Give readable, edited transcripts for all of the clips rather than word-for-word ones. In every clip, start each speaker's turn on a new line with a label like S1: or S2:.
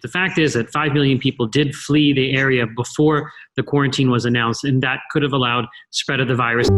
S1: The fact is that 5 million people did flee the area before the quarantine was announced, and that could have allowed spread of the virus.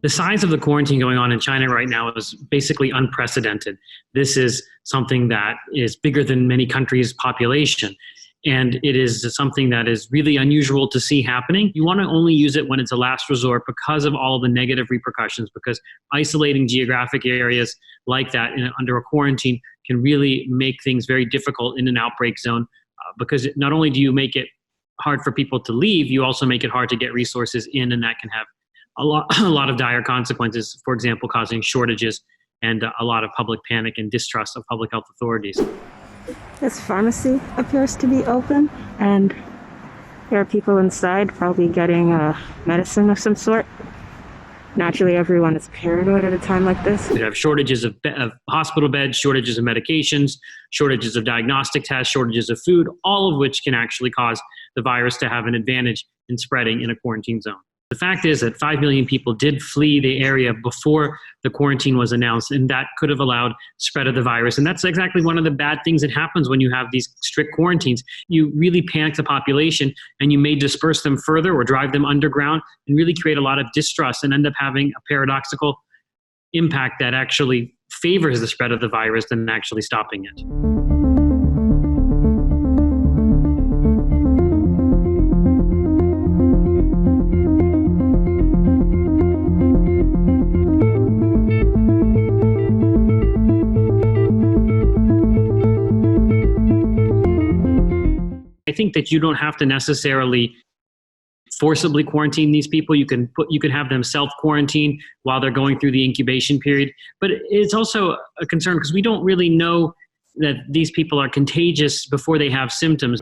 S1: The size of the quarantine going on in China right now is basically unprecedented. This is something that is bigger than many countries' population. And it is something that is really unusual to see happening. You want to only use it when it's a last resort because of all the negative repercussions, because isolating geographic areas like that under a quarantine can really make things very difficult in an outbreak zone, because not only do you make it hard for people to leave, you also make it hard to get resources in, and that can have a lot of dire consequences, for example, causing shortages and a lot of public panic and distrust of public health authorities.
S2: This pharmacy appears to be open, and there are people inside probably getting medicine of some sort. Naturally, everyone is paranoid at a time like this.
S1: We have shortages of hospital beds, shortages of medications, shortages of diagnostic tests, shortages of food, all of which can actually cause the virus to have an advantage in spreading in a quarantine zone. The fact is that 5 million people did flee the area before the quarantine was announced, and that could have allowed spread of the virus. And that's exactly one of the bad things that happens when you have these strict quarantines. You really panic the population, and you may disperse them further or drive them underground and really create a lot of distrust and end up having a paradoxical impact that actually favors the spread of the virus than actually stopping it. I think that you don't have to necessarily forcibly quarantine these people. You can have them self-quarantine while they're going through the incubation period. But it's also a concern because we don't really know that these people are contagious before they have symptoms.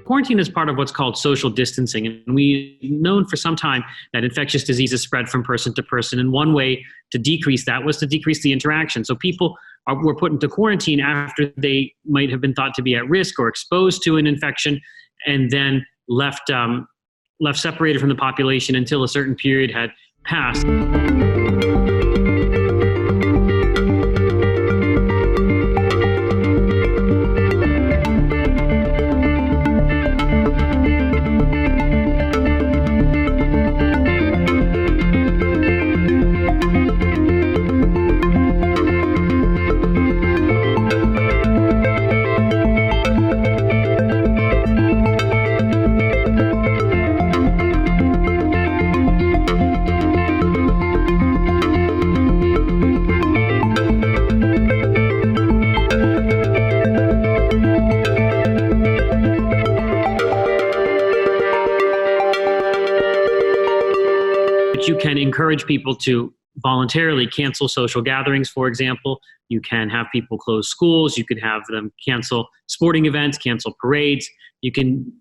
S1: Quarantine is part of what's called social distancing, and we've known for some time that infectious diseases spread from person to person, and one way to decrease that was to decrease the interaction. So people were put into quarantine after they might have been thought to be at risk or exposed to an infection, and then left separated from the population until a certain period had passed. You can encourage people to voluntarily cancel social gatherings, for example. You can have people close schools. You could have them cancel sporting events, cancel parades. You can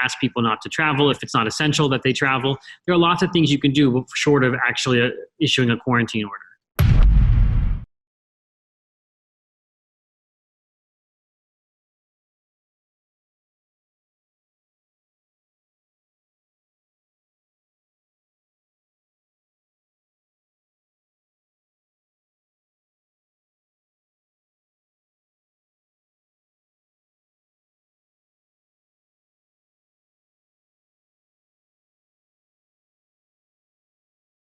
S1: ask people not to travel if it's not essential that they travel. There are lots of things you can do short of actually issuing a quarantine order.